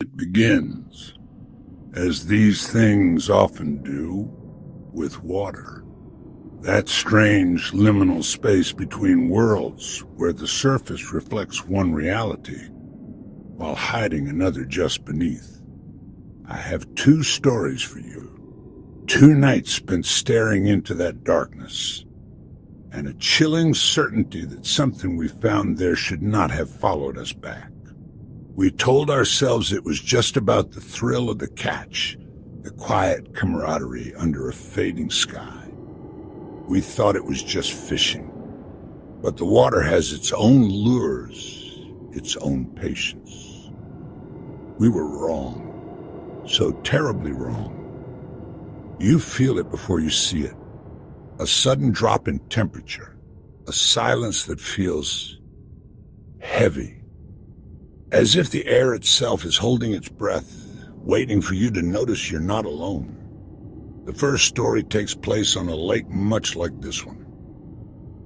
It begins, as these things often do, with water. That strange liminal space between worlds where the surface reflects one reality while hiding another just beneath. I have two stories for you. 2 nights spent staring into that darkness, and a chilling certainty that something we found there should not have followed us back. We told ourselves it was just about the thrill of the catch, the quiet camaraderie under a fading sky. We thought it was just fishing, but the water has its own lures, its own patience. We were wrong, so terribly wrong. You feel it before you see it. A sudden drop in temperature, a silence that feels heavy, as if the air itself is holding its breath, waiting for you to notice you're not alone. The first story takes place on a lake much like this one,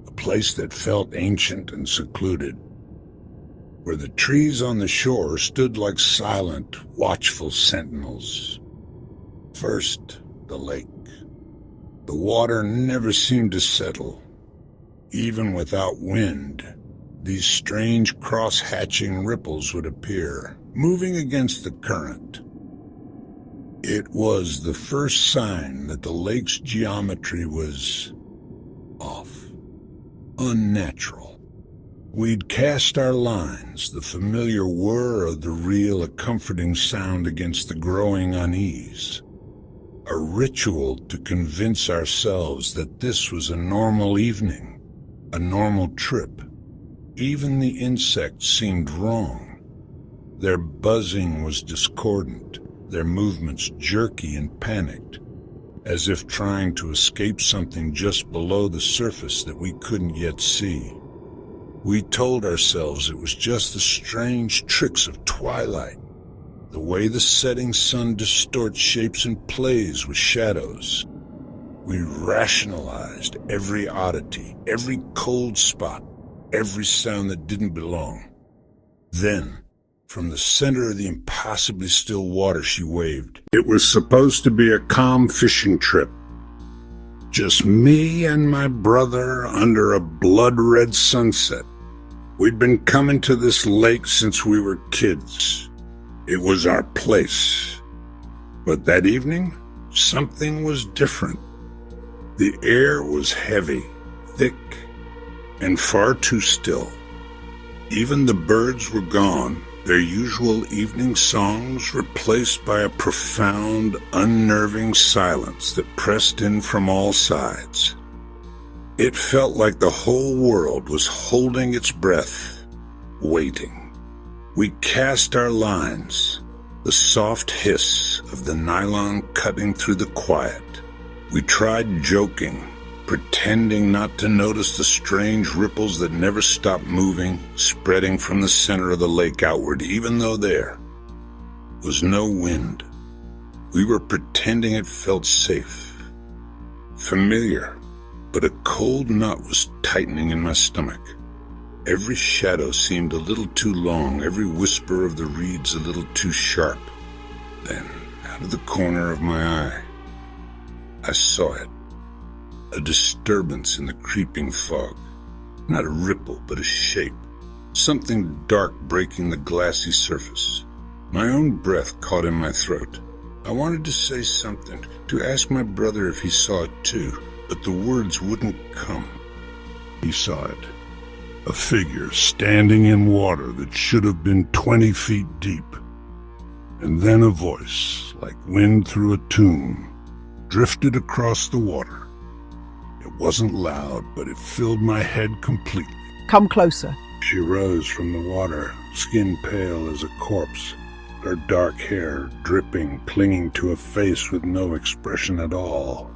a place that felt ancient and secluded, where the trees on the shore stood like silent, watchful sentinels. First, the lake. The water never seemed to settle. Even without wind, these strange cross-hatching ripples would appear, moving against the current. It was the first sign that the lake's geometry was off, unnatural. We'd cast our lines, the familiar whir of the reel a comforting sound against the growing unease. A ritual to convince ourselves that this was a normal evening, a normal trip. Even the insects seemed wrong. Their buzzing was discordant, their movements jerky and panicked, as if trying to escape something just below the surface that we couldn't yet see. We told ourselves it was just the strange tricks of twilight, the way the setting sun distorts shapes and plays with shadows. We rationalized every oddity, every cold spot, every sound that didn't belong. Then, from the center of the impossibly still water, she waved. It was supposed to be a calm fishing trip. Just me and my brother under a blood-red sunset. We'd been coming to this lake since we were kids. It was our place. But that evening, something was different. The air was heavy, thick, and far too still. Even the birds were gone, their usual evening songs replaced by a profound, unnerving silence that pressed in from all sides. It felt like the whole world was holding its breath, waiting. We cast our lines, the soft hiss of the nylon cutting through the quiet. We tried joking, pretending not to notice the strange ripples that never stopped moving, spreading from the center of the lake outward, even though there was no wind. We were pretending it felt safe, familiar, but a cold knot was tightening in my stomach. Every shadow seemed a little too long, every whisper of the reeds a little too sharp. Then, out of the corner of my eye, I saw it. A disturbance in the creeping fog. Not a ripple, but a shape. Something dark breaking the glassy surface. My own breath caught in my throat. I wanted to say something, to ask my brother if he saw it too, but the words wouldn't come. He saw it. A figure standing in water that should have been 20 feet deep. And then a voice, like wind through a tomb, drifted across the water. It wasn't loud, but it filled my head completely. Come closer. She rose from the water, skin pale as a corpse, her dark hair dripping, clinging to a face with no expression at all.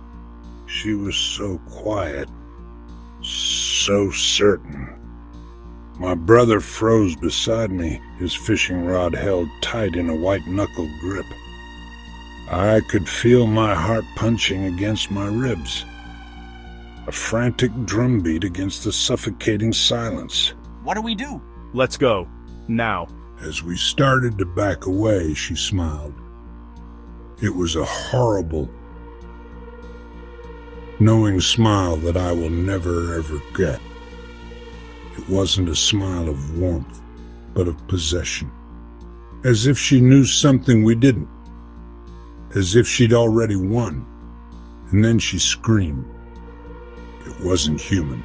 She was so quiet, so certain. My brother froze beside me, his fishing rod held tight in a white-knuckled grip. I could feel my heart punching against my ribs. A frantic drumbeat against the suffocating silence. What do we do? Let's go. Now. As we started to back away, she smiled. It was a horrible, knowing smile that I will never ever get. It wasn't a smile of warmth, but of possession. As if she knew something we didn't. As if she'd already won. And then she screamed. It wasn't human.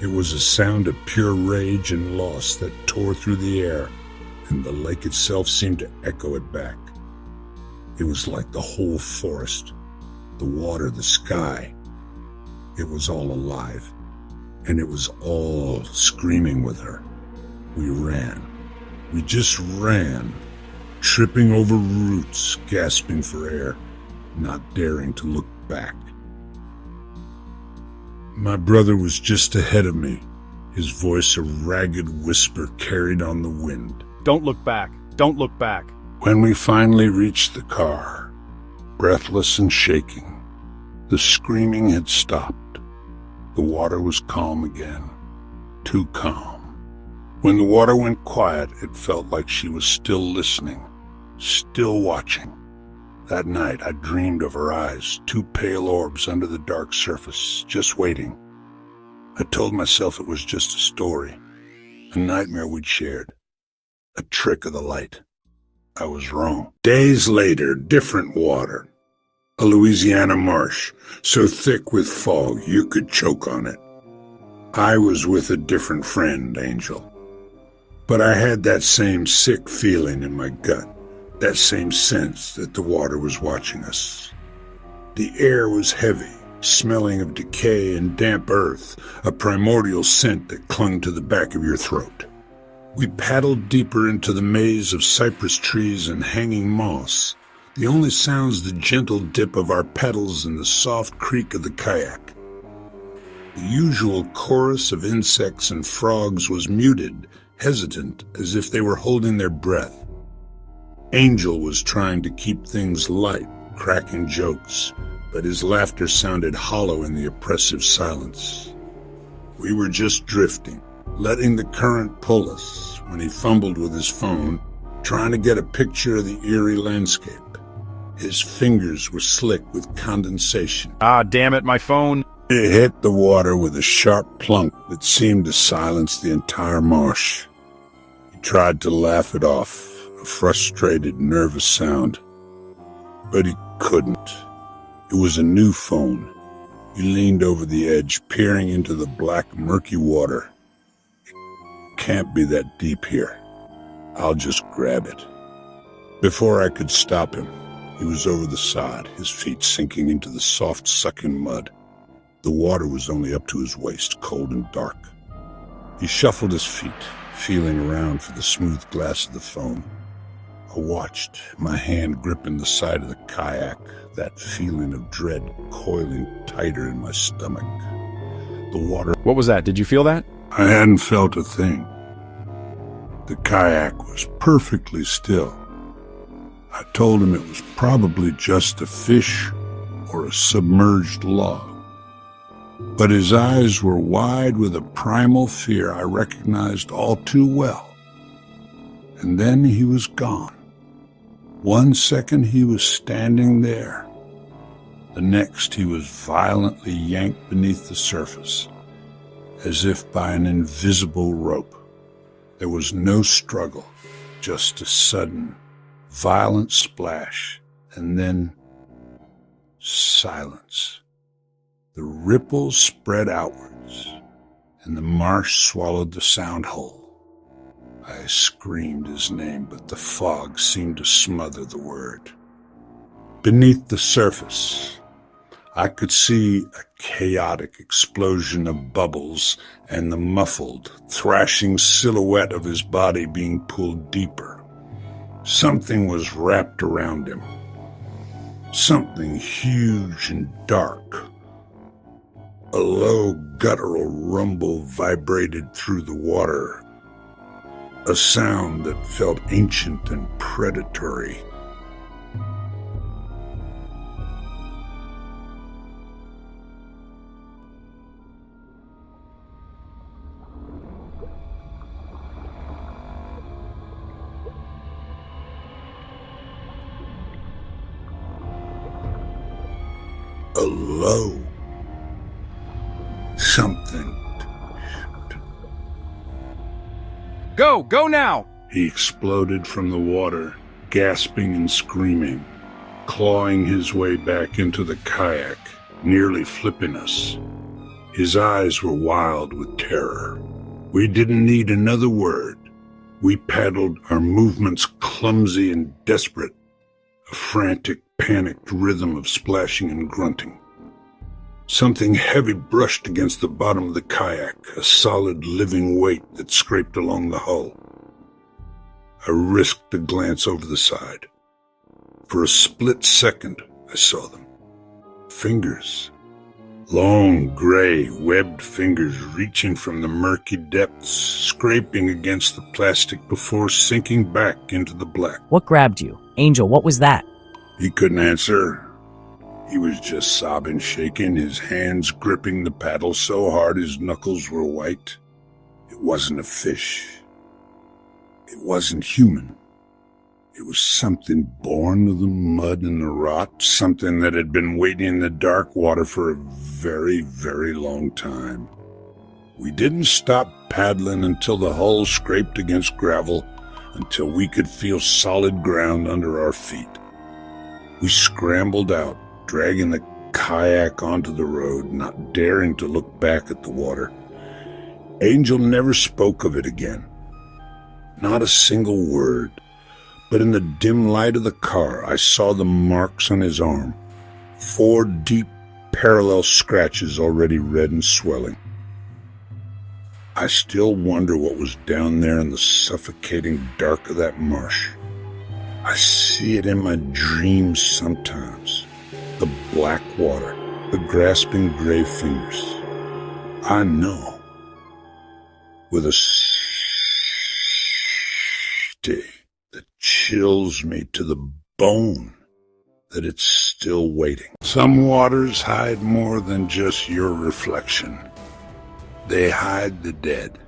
It was a sound of pure rage and loss that tore through the air, and the lake itself seemed to echo it back. It was like the whole forest, the water, the sky. It was all alive, and it was all screaming with her. We ran. We just ran, tripping over roots, gasping for air, not daring to look back. My brother was just ahead of me, his voice a ragged whisper carried on the wind. Don't look back. Don't look back. When we finally reached the car, breathless and shaking, the screaming had stopped. The water was calm again, too calm. When the water went quiet, it felt like she was still listening, still watching. That night, I dreamed of her eyes, two pale orbs under the dark surface, just waiting. I told myself it was just a story, a nightmare we'd shared, a trick of the light. I was wrong. Days later, different water. A Louisiana marsh, so thick with fog you could choke on it. I was with a different friend, Angel. But I had that same sick feeling in my gut, that same sense that the water was watching us. The air was heavy, smelling of decay and damp earth, a primordial scent that clung to the back of your throat. We paddled deeper into the maze of cypress trees and hanging moss, the only sounds the gentle dip of our pedals and the soft creak of the kayak. The usual chorus of insects and frogs was muted, hesitant, as if they were holding their breath. Angel was trying to keep things light, cracking jokes, but his laughter sounded hollow in the oppressive silence. We were just drifting, letting the current pull us, when he fumbled with his phone, trying to get a picture of the eerie landscape. His fingers were slick with condensation. Ah, damn it, my phone. It hit the water with a sharp plunk that seemed to silence the entire marsh. He tried to laugh it off, a frustrated, nervous sound. But he couldn't. It was a new phone. He leaned over the edge, peering into the black, murky water. It can't be that deep here. I'll just grab it. Before I could stop him, he was over the side, his feet sinking into the soft, sucking mud. The water was only up to his waist, cold and dark. He shuffled his feet, feeling around for the smooth glass of the phone. I watched, my hand gripping the side of the kayak, that feeling of dread coiling tighter in my stomach. The water... What was that? Did you feel that? I hadn't felt a thing. The kayak was perfectly still. I told him it was probably just a fish or a submerged log. But his eyes were wide with a primal fear I recognized all too well. And then he was gone. 1 second he was standing there. The next he was violently yanked beneath the surface, as if by an invisible rope. There was no struggle, just a sudden, violent splash, and then silence. The ripples spread outwards, and the marsh swallowed the sound whole. I screamed his name, but the fog seemed to smother the word. Beneath the surface, I could see a chaotic explosion of bubbles and the muffled, thrashing silhouette of his body being pulled deeper. Something was wrapped around him. Something huge and dark. A low guttural rumble vibrated through the water, a sound that felt ancient and predatory. a low. Something. Go now! He exploded from the water, gasping and screaming, clawing his way back into the kayak, nearly flipping us. His eyes were wild with terror. We didn't need another word. We paddled, our movements clumsy and desperate, a frantic, panicked rhythm of splashing and grunting. Something heavy brushed against the bottom of the kayak, a solid living weight that scraped along the hull. I risked a glance over the side. For a split second, I saw them. Fingers. Long, gray, webbed fingers reaching from the murky depths, scraping against the plastic before sinking back into the black. What grabbed you? Angel, what was that? He couldn't answer. He was just sobbing, shaking, his hands gripping the paddle so hard his knuckles were white. It wasn't a fish. It wasn't human. It was something born of the mud and the rot, something that had been waiting in the dark water for a very, very long time. We didn't stop paddling until the hull scraped against gravel, until we could feel solid ground under our feet. We scrambled out, dragging the kayak onto the road, not daring to look back at the water. Angel never spoke of it again. Not a single word. But in the dim light of the car, I saw the marks on his arm. 4 deep, parallel scratches already red and swelling. I still wonder what was down there in the suffocating dark of that marsh. I see it in my dreams sometimes. The black water, the grasping gray fingers. I know. With a stay that chills me to the bone that it's still waiting. Some waters hide more than just your reflection. They hide the dead.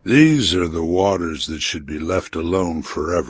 These are the waters that should be left alone forever.